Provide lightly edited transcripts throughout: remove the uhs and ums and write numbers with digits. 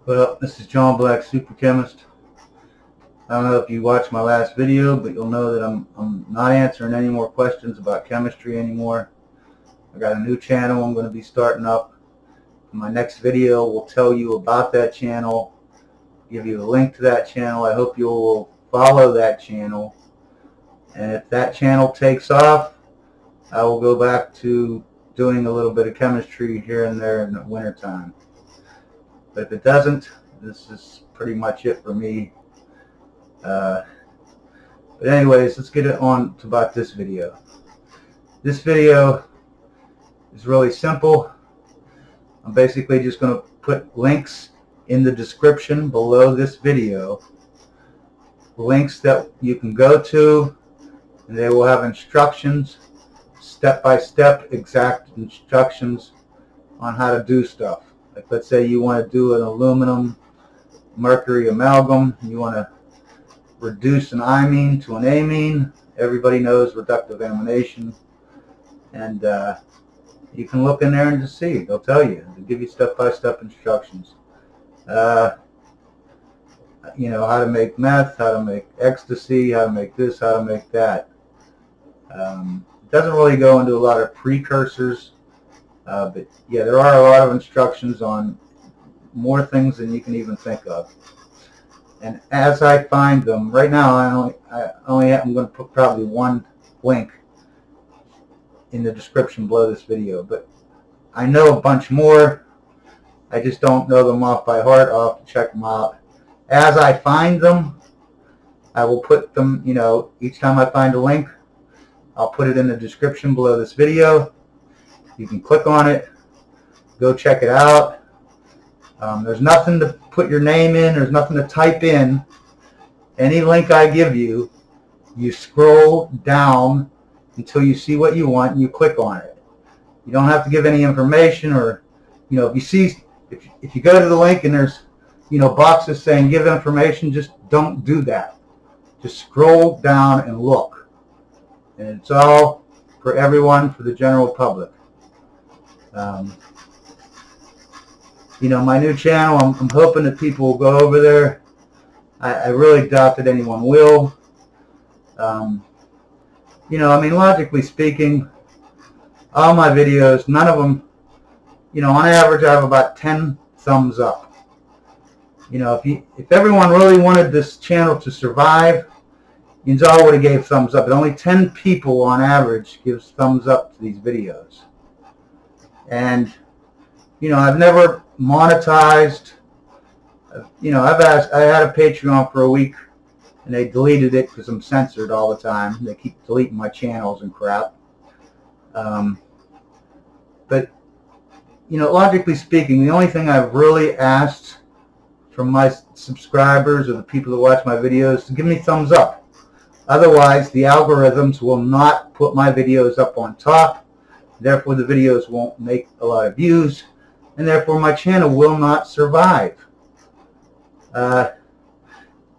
Well, this is John Black, Super Chemist. I don't know if you watched my last video, but you'll know that I'm not answering any more questions about chemistry anymore. I got a new channel I'm going to be starting up. My next video will tell you about that channel, give you a link to that channel. I hope you will follow that channel. And if that channel takes off, I will go back to doing a little bit of chemistry here and there in the wintertime. But if it doesn't, this is pretty much it for me. But anyways, let's get it on to about this video. This video is really simple. I'm basically just going to put links in the description below this video. Links that you can go to, and they will have instructions, step-by-step exact instructions on how to do stuff. Like, let's say you want to do an aluminum mercury amalgam, you want to reduce an imine to an amine. Everybody knows reductive amination, and you can look in there and just see. They'll tell you. They'll give you step-by-step instructions. You know, how to make meth, how to make ecstasy, how to make this, how to make that. It doesn't really go into a lot of precursors, but yeah, there are a lot of instructions on more things than you can even think of. And as I find them, right now I'm going to put probably one link in the description below this video, but I know a bunch more. I just don't know them off by heart. I'll have to check them out. As I find them, I will put them, you know, each time I find a link, I'll put it in the description below this video. You can click on it, go check it out. There's nothing to put your name in. There's nothing to type in. Any link I give you, you scroll down until you see what you want and you click on it. You don't have to give any information, or, you know, if you go to the link and there's, you know, boxes saying give information, just don't do that. Just scroll down and look. And it's all for everyone, for the general public. You know, my new channel, I'm hoping that people will go over there. I really doubt that anyone will. You know, I mean, logically speaking, all my videos, none of them, you know, on average I have about 10 thumbs up. You know, if everyone really wanted this channel to survive, you all would have gave thumbs up. But only 10 people on average gives thumbs up to these videos. And, you know, I've never monetized. You know, I had a Patreon for a week, and they deleted it because I'm censored all the time. They keep deleting my channels and crap. But, you know, logically speaking, the only thing I've really asked from my subscribers or the people that watch my videos to give me thumbs up. Otherwise, the algorithms will not put my videos up on top. Therefore, the videos won't make a lot of views, and therefore my channel will not survive. But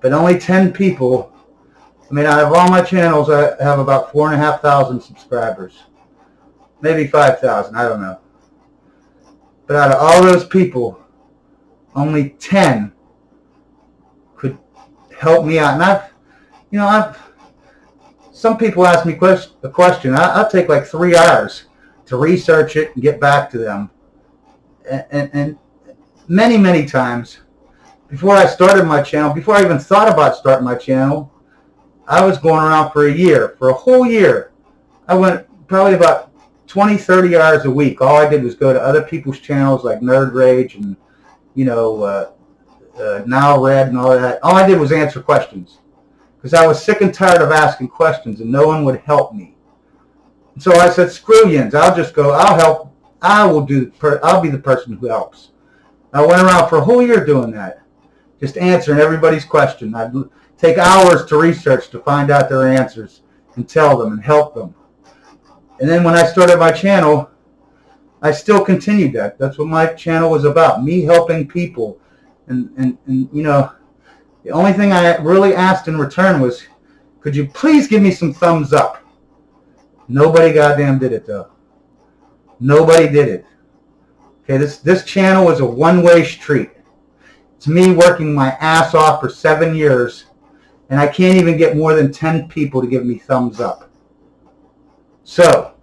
only 10 people. I mean, out of all my channels, I have about 4,500 subscribers. Maybe 5,000, I don't know. But out of all those people, only 10 could help me out. And some people ask me a question. I'll take like 3 hours to research it and get back to them. And many, many times, before I started my channel, before I even thought about starting my channel, I was going around for a whole year. I went probably about 20, 30 hours a week. All I did was go to other people's channels like Nerd Rage and, you know, Now Red and all that. All I did was answer questions because I was sick and tired of asking questions and no one would help me. And so I said, screw yins. I'll just go. I'll help. I'll be the person who helps. I went around for a whole year doing that, just answering everybody's question. I'd take hours to research to find out their answers and tell them and help them. And then when I started my channel, I still continued that. That's what my channel was about, me helping people. And you know, the only thing I really asked in return was, could you please give me some thumbs up? Nobody goddamn did it, though. Nobody did it. Okay, this channel is a one-way street. It's me working my ass off for 7 years, and I can't even get more than 10 people to give me thumbs up. So,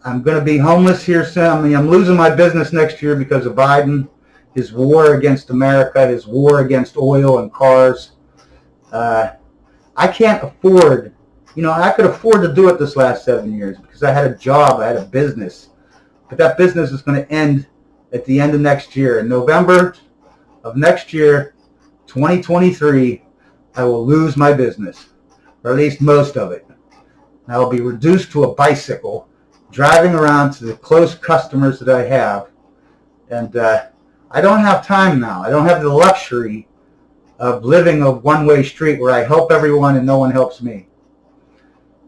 I'm going to be homeless here soon. I mean, I'm losing my business next year because of Biden, his war against America, his war against oil and cars. I can't afford, I could afford to do it this last 7 years because I had a job, I had a business. But that business is going to end at the end of next year. In November of next year, 2023, I will lose my business, or at least most of it. I will be reduced to a bicycle, driving around to the close customers that I have. And I don't have time now. I don't have the luxury of living a one-way street where I help everyone and no one helps me.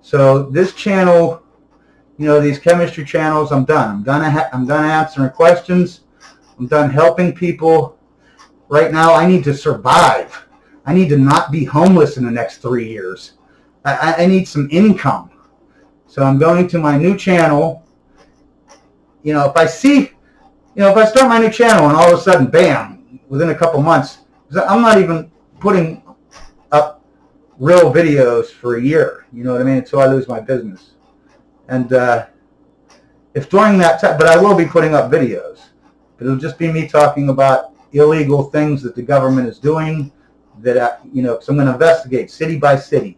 So this channel, these chemistry channels, I'm done. I'm done answering questions. I'm done helping people. Right now, I need to survive. I need to not be homeless in the next 3 years. I need some income. So I'm going to my new channel. If I start my new channel and all of a sudden, bam, within a couple months, I'm not even putting up real videos for a year, you know what I mean, until I lose my business. And if during that time, but I will be putting up videos, but it'll just be me talking about illegal things that the government is doing that, because I'm going to investigate city by city.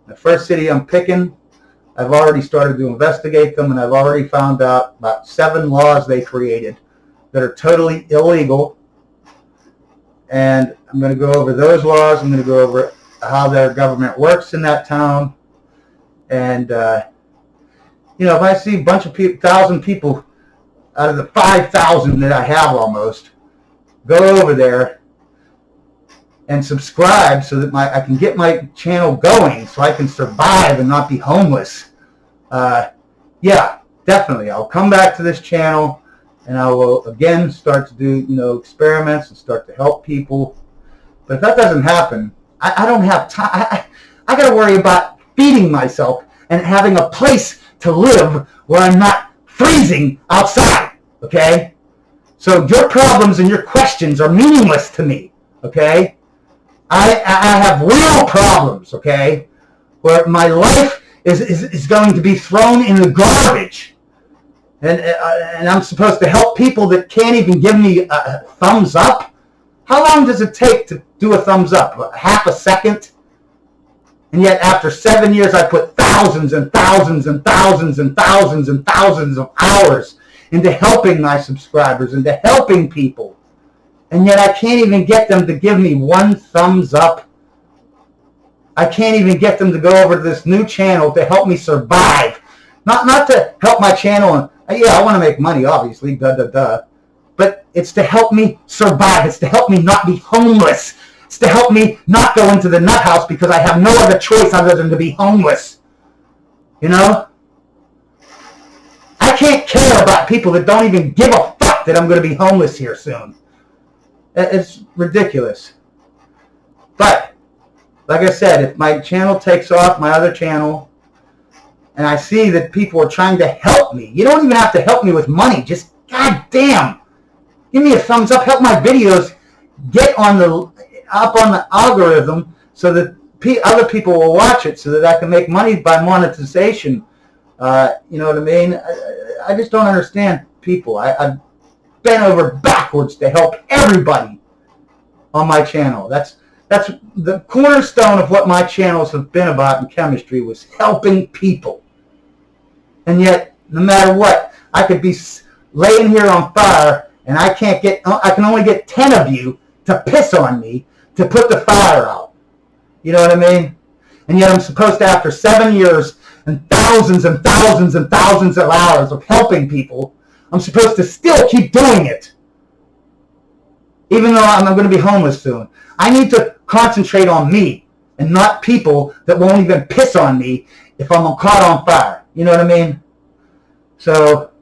The first city I'm picking, I've already started to investigate them, and I've already found out about 7 laws they created that are totally illegal. And I'm going to go over those laws. I'm going to go over how their government works in that town. And, if I see a bunch of people, 1,000 people out of the 5,000 that I have almost, go over there and subscribe so that I can get my channel going so I can survive and not be homeless. Yeah, definitely. I'll come back to this channel and I will again start to do, experiments and start to help people. But if that doesn't happen, I don't have time. I got to worry about feeding myself and having a place to live where I'm not freezing outside, okay? So your problems and your questions are meaningless to me, okay? I have real problems, okay, where my life is going to be thrown in the garbage. And I'm supposed to help people that can't even give me a thumbs up? How long does it take to do a thumbs up? Half a second? And yet after 7 years, I put thousands and thousands and thousands and thousands and thousands of hours into helping my subscribers, into helping people. And yet I can't even get them to give me 1 thumbs up. I can't even get them to go over to this new channel to help me survive. Not to help my channel. And yeah, I want to make money, obviously, but it's to help me survive. It's to help me not be homeless. It's to help me not go into the nut house because I have no other choice other than to be homeless. I can't care about people that don't even give a fuck that I'm going to be homeless here soon. It's ridiculous. But, like I said, if my channel takes off, my other channel, and I see that people are trying to help me, you don't even have to help me with money. Just, goddamn, give me a thumbs up. Help my videos get up on the algorithm so that other people will watch it so that I can make money by monetization. You know what I mean? I just don't understand people. I've bent over backwards to help everybody on my channel. That's the cornerstone of what my channels have been about in chemistry, was helping people. And yet, no matter what, I could be laying here on fire and I can only get 10 of you to piss on me to put the fire out. You know what I mean? And yet I'm supposed to, after 7 years and thousands and thousands and thousands of hours of helping people, I'm supposed to still keep doing it. Even though I'm going to be homeless soon. I need to concentrate on me and not people that won't even piss on me if I'm caught on fire. You know what I mean? So,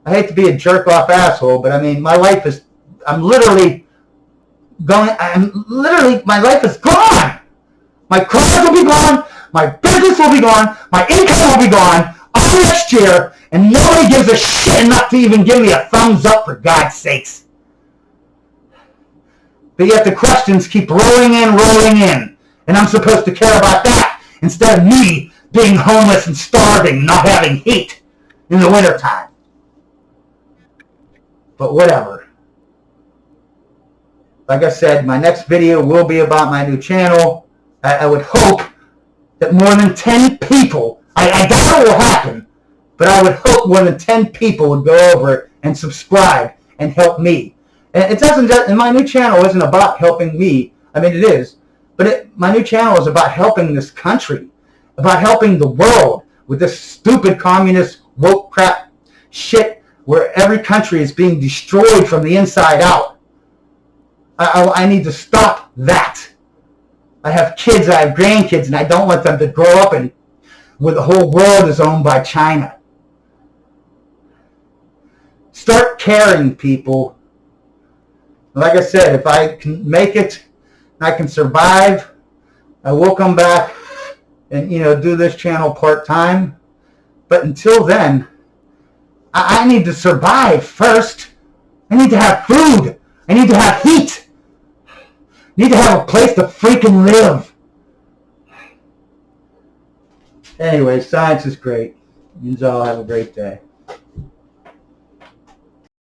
I hate to be a jerk-off asshole, but I mean, my life is, my life is gone. My cars will be gone, my business will be gone, my income will be gone all next year, and nobody gives a shit enough to even give me a thumbs up, for God's sakes. But yet the questions keep rolling in. And I'm supposed to care about that instead of me being homeless and starving, not having heat in the wintertime. But whatever. Like I said, my next video will be about my new channel. I would hope that more than 10 people, I doubt it will happen, but I would hope more than 10 people would go over and subscribe and help me. And it doesn't, and my new channel isn't about helping me. I mean, it is, but my new channel is about helping this country, about helping the world with this stupid communist woke crap shit where every country is being destroyed from the inside out. I need to stop that. I have kids, I have grandkids, and I don't want them to grow up and where the whole world is owned by China. Start caring, people. Like I said, if I can make it, I can survive, I will come back and, do this channel part-time. But until then, I need to survive first. I need to have food. I need to have heat. I need to have a place to freaking live. Anyway, science is great. You all have a great day.